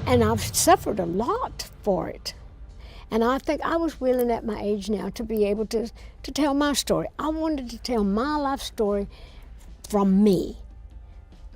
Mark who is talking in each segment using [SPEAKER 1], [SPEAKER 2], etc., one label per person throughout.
[SPEAKER 1] And I've suffered a lot for it. And I think I was willing at my age now to be able to tell my story. I wanted to tell my life story from me,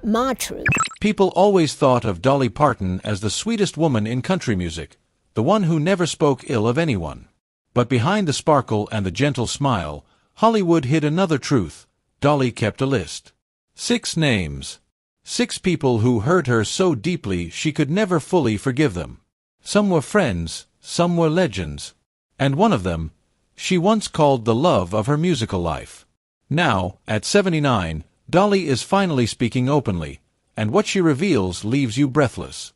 [SPEAKER 1] my truth.
[SPEAKER 2] People always thought of Dolly Parton as the sweetest woman in country music, the one who never spoke ill of anyone. But behind the sparkle and the gentle smile, Hollywood hid another truth. Dolly kept a list. 6 names. 6 people who hurt her so deeply she could never fully forgive them. Some were friends, some were legends. And one of them, she once called the love of her musical life. Now, at 79, Dolly is finally speaking openly, and what she reveals leaves you breathless.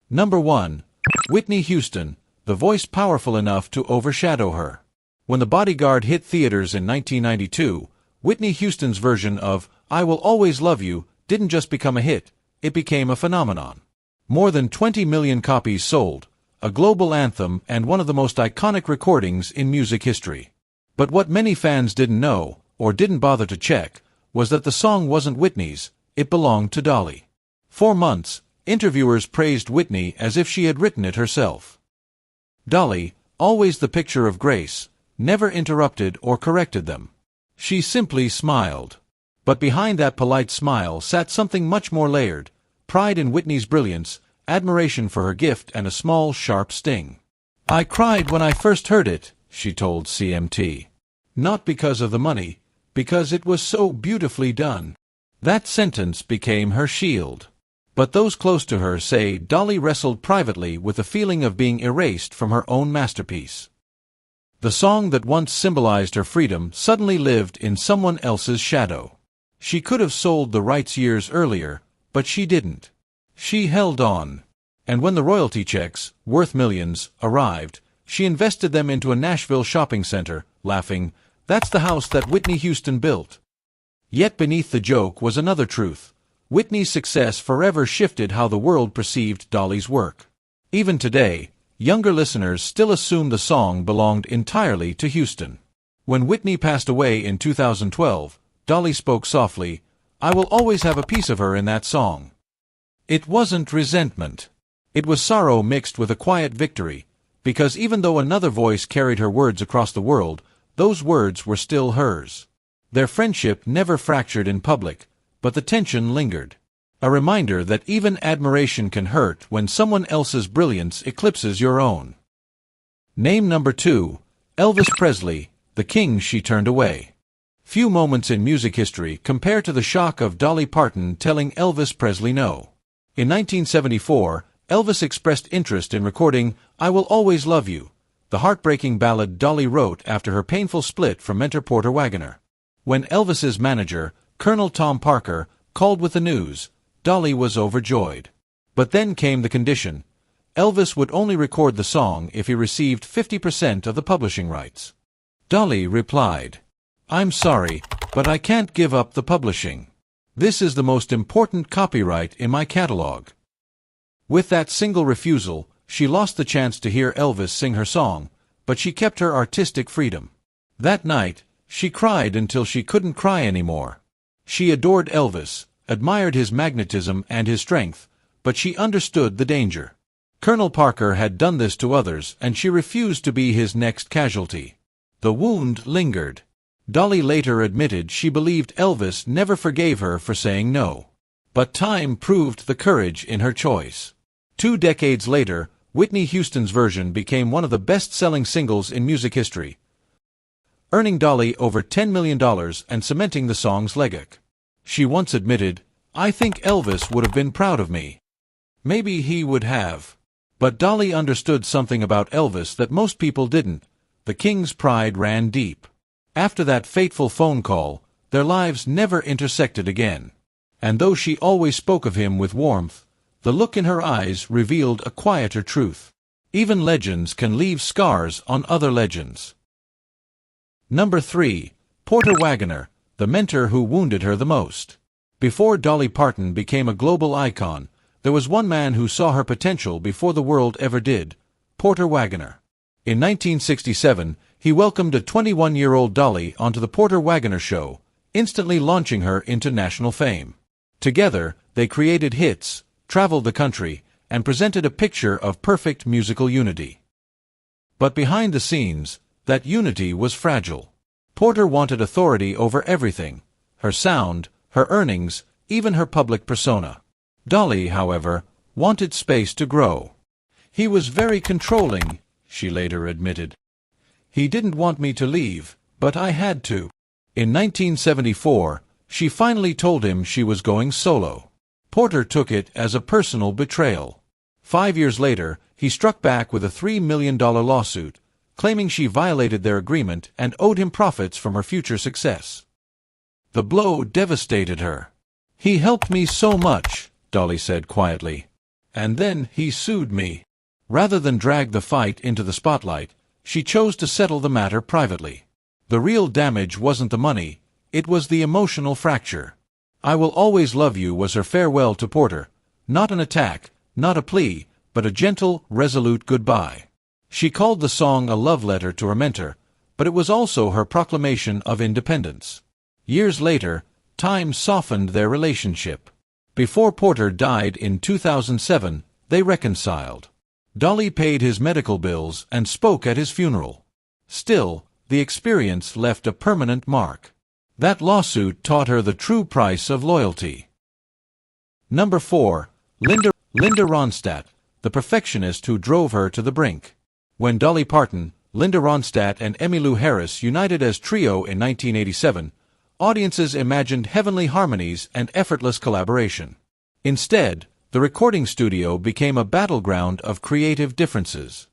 [SPEAKER 2] Number 1. Whitney Houston, the voice powerful enough to overshadow her. When The Bodyguard hit theaters in 1992, Whitney Houston's version of I Will Always Love You didn't just become a hit, it became a phenomenon. More than 20 million copies sold, a global anthem and one of the most iconic recordings in music history. But what many fans didn't know, or didn't bother to check, was that the song wasn't Whitney's, it belonged to Dolly. For months, interviewers praised Whitney as if she had written it herself. Dolly, always the picture of grace, never interrupted or corrected them. She simply smiled. But behind that polite smile sat something much more layered: pride in Whitney's brilliance, admiration for her gift, and a small, sharp sting. I cried when I first heard it, she told CMT. Not because of the money, because it was so beautifully done. That sentence became her shield. But those close to her say Dolly wrestled privately with the feeling of being erased from her own masterpiece. The song that once symbolized her freedom suddenly lived in someone else's shadow. She could have sold the rights years earlier, but she didn't. She held on. And when the royalty checks, worth millions, arrived, she invested them into a Nashville shopping center, laughing, "That's the house that Whitney Houston built." Yet beneath the joke was another truth. Whitney's success forever shifted how the world perceived Dolly's work. Even today, younger listeners still assume the song belonged entirely to Houston. When Whitney passed away in 2012, Dolly spoke softly, "I will always have a piece of her in that song." It wasn't resentment. It was sorrow mixed with a quiet victory, because even though another voice carried her words across the world, those words were still hers. Their friendship never fractured in public, but the tension lingered. A reminder that even admiration can hurt when someone else's brilliance eclipses your own. Name number 2, Elvis Presley, the king she turned away. Few moments in music history compare to the shock of Dolly Parton telling Elvis Presley no. In 1974, Elvis expressed interest in recording I Will Always Love You, the heartbreaking ballad Dolly wrote after her painful split from mentor Porter Wagoner. When Elvis's manager, Colonel Tom Parker, called with the news, Dolly was overjoyed. But then came the condition. Elvis would only record the song if he received 50% of the publishing rights. Dolly replied, "I'm sorry, but I can't give up the publishing. This is the most important copyright in my catalog." With that single refusal, she lost the chance to hear Elvis sing her song, but she kept her artistic freedom. That night, she cried until she couldn't cry anymore. She adored Elvis, admired his magnetism and his strength, but she understood the danger. Colonel Parker had done this to others, and she refused to be his next casualty. The wound lingered. Dolly later admitted she believed Elvis never forgave her for saying no. But time proved the courage in her choice. 2 decades later, Whitney Houston's version became one of the best-selling singles in music history, earning Dolly over $10 million and cementing the song's legacy. She once admitted, "I think Elvis would have been proud of me. Maybe he would have." But Dolly understood something about Elvis that most people didn't. The king's pride ran deep. After that fateful phone call, their lives never intersected again. And though she always spoke of him with warmth, the look in her eyes revealed a quieter truth. Even legends can leave scars on other legends. Number 3. Porter Wagoner, the mentor who wounded her the most. Before Dolly Parton became a global icon, there was one man who saw her potential before the world ever did: Porter Wagoner. In 1967, he welcomed a 21-year-old Dolly onto the Porter Wagoner Show, instantly launching her into national fame. Together, they created hits, traveled the country, and presented a picture of perfect musical unity. But behind the scenes, that unity was fragile. Porter wanted authority over everything: her sound, her earnings, even her public persona. Dolly, however, wanted space to grow. "He was very controlling," she later admitted. "He didn't want me to leave, but I had to." In 1974, she finally told him she was going solo. Porter took it as a personal betrayal. 5 years later, he struck back with a $3 million lawsuit, claiming she violated their agreement and owed him profits from her future success. The blow devastated her. "He helped me so much," Dolly said quietly. "And then he sued me." Rather than drag the fight into the spotlight, she chose to settle the matter privately. The real damage wasn't the money, it was the emotional fracture. "I Will Always Love You" was her farewell to Porter, not an attack, not a plea, but a gentle, resolute goodbye. She called the song a love letter to her mentor, but it was also her proclamation of independence. Years later, time softened their relationship. Before Porter died in 2007, they reconciled. Dolly paid his medical bills and spoke at his funeral. Still, the experience left a permanent mark. That lawsuit taught her the true price of loyalty. Number 4. Linda Ronstadt, the perfectionist who drove her to the brink. When Dolly Parton, Linda Ronstadt, and Emmylou Harris united as trio in 1987, audiences imagined heavenly harmonies and effortless collaboration. Instead, the recording studio became a battleground of creative differences.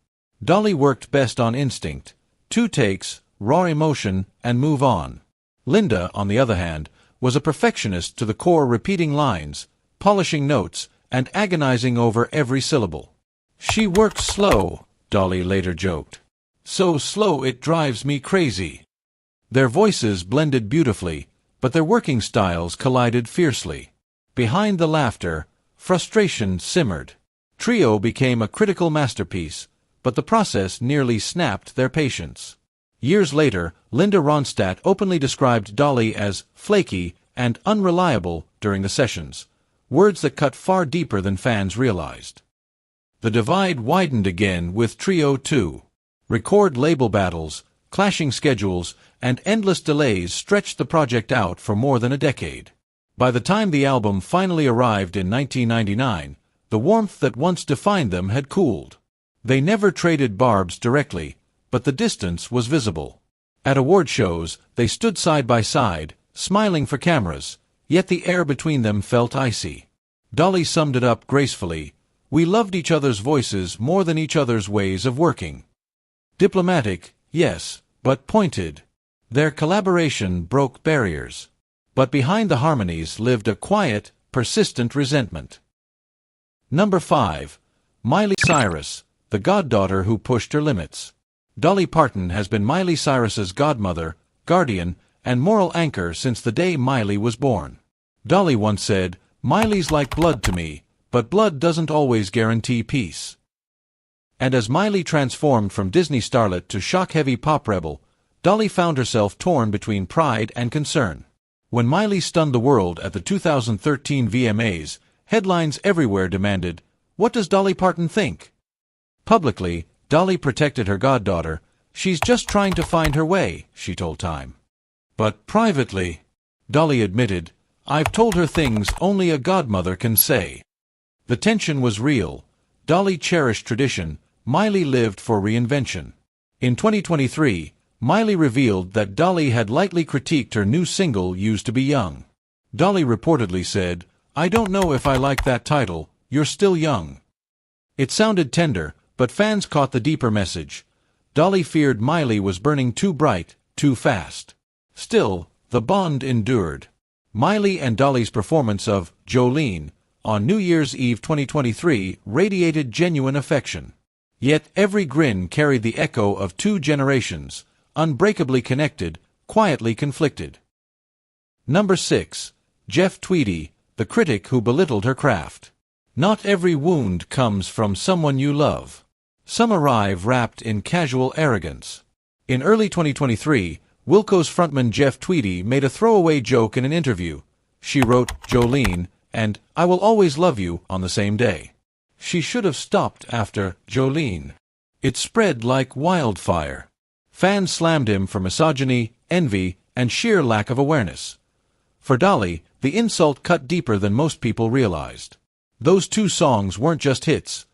[SPEAKER 2] Dolly worked best on instinct: 2 takes, raw emotion, and move on. Linda, on the other hand, was a perfectionist to the core, repeating lines, polishing notes, and agonizing over every syllable. "She worked slow," Dolly later joked. "So slow it drives me crazy." Their voices blended beautifully, but their working styles collided fiercely. Behind the laughter, frustration simmered. Trio became a critical masterpiece, but the process nearly snapped their patience. Years later, Linda Ronstadt openly described Dolly as flaky and unreliable during the sessions, words that cut far deeper than fans realized. The divide widened again with Trio 2. Record label battles, clashing schedules, and endless delays stretched the project out for more than a decade. By the time the album finally arrived in 1999, the warmth that once defined them had cooled. They never traded barbs directly, but the distance was visible. At award shows, they stood side by side, smiling for cameras, yet the air between them felt icy. Dolly summed it up gracefully: "We loved each other's voices more than each other's ways of working." Diplomatic, yes, but pointed. Their collaboration broke barriers. But behind the harmonies lived a quiet, persistent resentment. Number 5. Miley Cyrus, the goddaughter who pushed her limits. Dolly Parton has been Miley Cyrus's godmother, guardian, and moral anchor since the day Miley was born. Dolly once said, "Miley's like blood to me, but blood doesn't always guarantee peace." And as Miley transformed from Disney starlet to shock-heavy pop rebel, Dolly found herself torn between pride and concern. When Miley stunned the world at the 2013 VMAs, headlines everywhere demanded, "What does Dolly Parton think?" Publicly, Dolly protected her goddaughter. "She's just trying to find her way," she told Time. But privately, Dolly admitted, "I've told her things only a godmother can say." The tension was real. Dolly cherished tradition, Miley lived for reinvention. In 2023, Miley revealed that Dolly had lightly critiqued her new single Used to Be Young. Dolly reportedly said, "I don't know if I like that title, you're still young." It sounded tender, but fans caught the deeper message. Dolly feared Miley was burning too bright, too fast. Still, the bond endured. Miley and Dolly's performance of Jolene on New Year's Eve 2023 radiated genuine affection. Yet every grin carried the echo of 2 generations, unbreakably connected, quietly conflicted. Number 6. Jeff Tweedy, the critic who belittled her craft. Not every wound comes from someone you love. Some arrive wrapped in casual arrogance. In early 2023, Wilco's frontman Jeff Tweedy made a throwaway joke in an interview. She wrote Jolene and "I Will Always Love You" on the same day. She should have stopped after Jolene. It spread like wildfire. Fans slammed him for misogyny, envy, and sheer lack of awareness. For Dolly, the insult cut deeper than most people realized. Those two songs weren't just hits.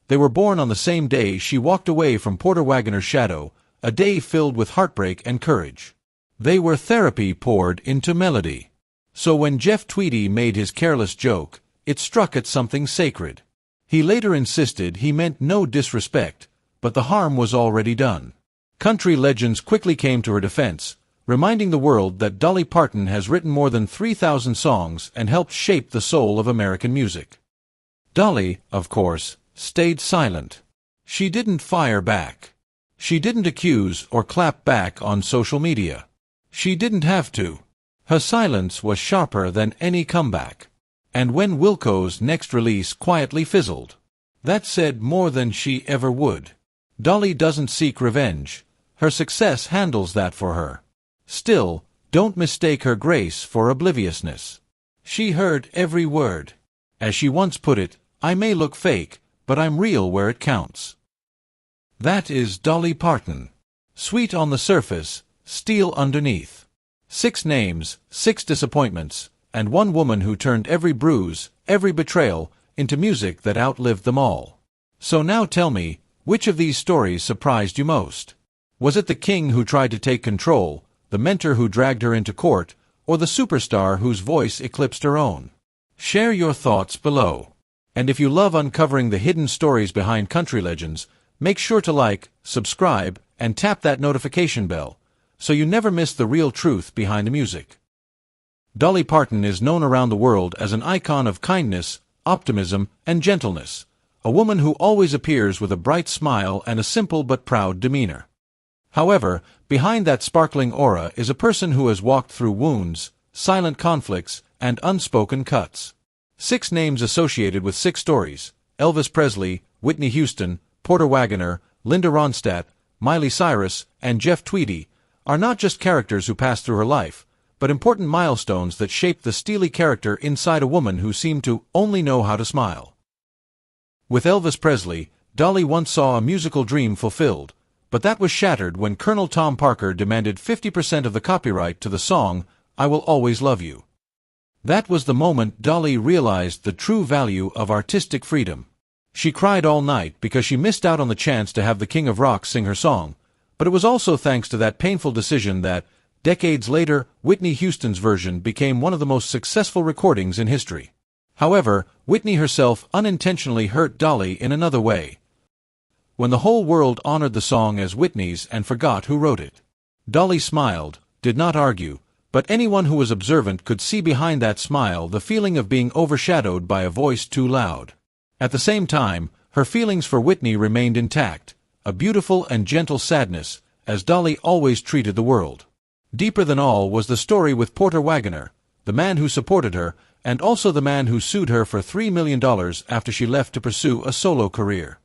[SPEAKER 2] They were born on the same day she walked away from Porter Wagoner's shadow, a day filled with heartbreak and courage. They were therapy poured into melody. So when Jeff Tweedy made his careless joke, it struck at something sacred. He later insisted he meant no disrespect, but the harm was already done. Country legends quickly came to her defense, reminding the world that Dolly Parton has written more than 3,000 songs and helped shape the soul of American music. Dolly, of course, stayed silent. She didn't fire back. She didn't accuse or clap back on social media. She didn't have to. Her silence was sharper than any comeback. And when Wilco's next release quietly fizzled, that said more than she ever would. Dolly doesn't seek revenge. Her success handles that for her. Still, don't mistake her grace for obliviousness. She heard every word. As she once put it, I may look fake, but I'm real where it counts. That is Dolly Parton. Sweet on the surface, steel underneath. 6 names, 6 disappointments, and one woman who turned every bruise, every betrayal, into music that outlived them all. So now tell me, which of these stories surprised you most? Was it the king who tried to take control, the mentor who dragged her into court, or the superstar whose voice eclipsed her own? Share your thoughts below. And if you love uncovering the hidden stories behind country legends, make sure to like, subscribe, and tap that notification bell, so you never miss the real truth behind the music. Dolly Parton is known around the world as an icon of kindness, optimism, and gentleness, a woman who always appears with a bright smile and a simple but proud demeanor. However, behind that sparkling aura is a person who has walked through wounds, silent conflicts, and unspoken cuts. 6 names associated with 6 stories: Elvis Presley, Whitney Houston, Porter Wagoner, Linda Ronstadt, Miley Cyrus, and Jeff Tweedy, are not just characters who passed through her life, but important milestones that shaped the steely character inside a woman who seemed to only know how to smile. With Elvis Presley, Dolly once saw a musical dream fulfilled, but that was shattered when Colonel Tom Parker demanded 50% of the copyright to the song, I Will Always Love You. That was the moment Dolly realized the true value of artistic freedom. She cried all night because she missed out on the chance to have the King of Rock sing her song, but it was also thanks to that painful decision that, decades later, Whitney Houston's version became one of the most successful recordings in history. However, Whitney herself unintentionally hurt Dolly in another way. When the whole world honored the song as Whitney's and forgot who wrote it, Dolly smiled, did not argue, but anyone who was observant could see behind that smile the feeling of being overshadowed by a voice too loud. At the same time, her feelings for Whitney remained intact, a beautiful and gentle sadness, as Dolly always treated the world. Deeper than all was the story with Porter Wagoner, the man who supported her, and also the man who sued her for $3 million after she left to pursue a solo career.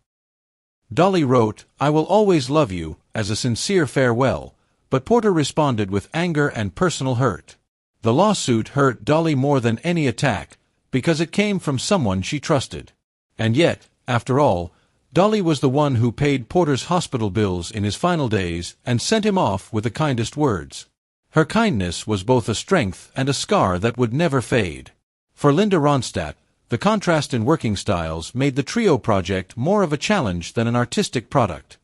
[SPEAKER 2] Dolly wrote, I Will Always Love You, as a sincere farewell, but Porter responded with anger and personal hurt. The lawsuit hurt Dolly more than any attack, because it came from someone she trusted. And yet, after all, Dolly was the one who paid Porter's hospital bills in his final days and sent him off with the kindest words. Her kindness was both a strength and a scar that would never fade. For Linda Ronstadt, the contrast in working styles made the trio project more of a challenge than an artistic product.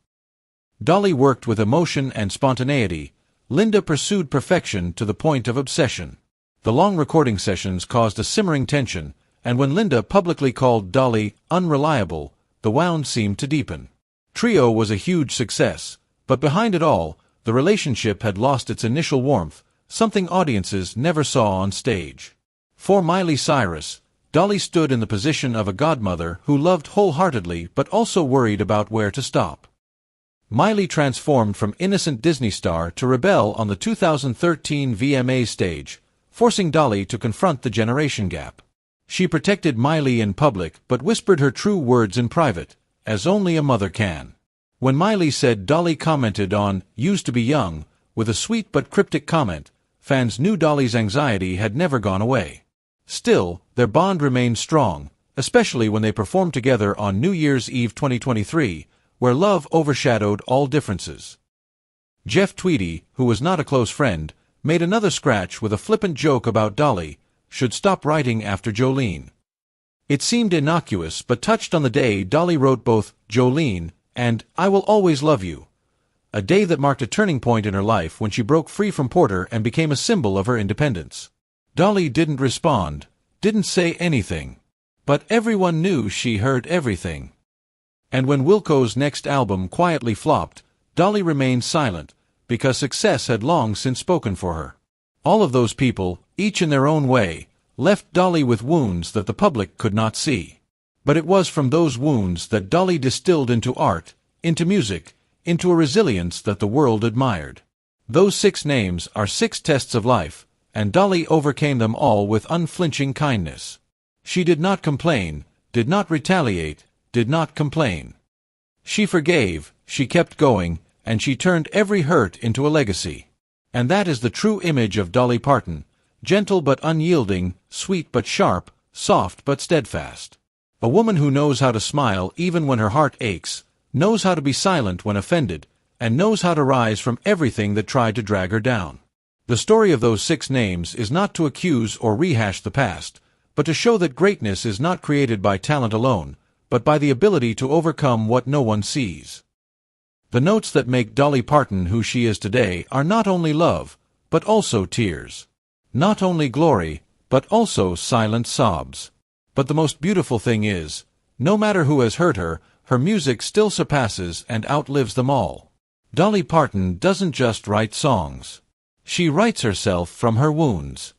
[SPEAKER 2] Dolly worked with emotion and spontaneity. Linda pursued perfection to the point of obsession. The long recording sessions caused a simmering tension, and when Linda publicly called Dolly unreliable, the wound seemed to deepen. Trio was a huge success, but behind it all, the relationship had lost its initial warmth, something audiences never saw on stage. For Miley Cyrus, Dolly stood in the position of a godmother who loved wholeheartedly but also worried about where to stop. Miley transformed from innocent Disney star to rebel on the 2013 VMA stage, forcing Dolly to confront the generation gap. She protected Miley in public but whispered her true words in private, as only a mother can. When Miley said Dolly commented on "used to be young" with a sweet but cryptic comment, fans knew Dolly's anxiety had never gone away. Still, their bond remained strong, especially when they performed together on New Year's Eve 2023, where love overshadowed all differences. Jeff Tweedy, who was not a close friend, made another scratch with a flippant joke about Dolly should stop writing after Jolene. It seemed innocuous but touched on the day Dolly wrote both Jolene and I Will Always Love You, a day that marked a turning point in her life when she broke free from Porter and became a symbol of her independence. Dolly didn't respond, didn't say anything, but everyone knew she heard everything. And when Wilco's next album quietly flopped, Dolly remained silent, because success had long since spoken for her. All of those people, each in their own way, left Dolly with wounds that the public could not see. But it was from those wounds that Dolly distilled into art, into music, into a resilience that the world admired. Those 6 names are 6 tests of life, and Dolly overcame them all with unflinching kindness. She did not complain, did not retaliate, did not complain. She forgave, she kept going, and she turned every hurt into a legacy. And that is the true image of Dolly Parton, gentle but unyielding, sweet but sharp, soft but steadfast. A woman who knows how to smile even when her heart aches, knows how to be silent when offended, and knows how to rise from everything that tried to drag her down. The story of those 6 names is not to accuse or rehash the past, but to show that greatness is not created by talent alone, but by the ability to overcome what no one sees. The notes that make Dolly Parton who she is today are not only love, but also tears. Not only glory, but also silent sobs. But the most beautiful thing is, no matter who has hurt her, her music still surpasses and outlives them all. Dolly Parton doesn't just write songs. She writes herself from her wounds.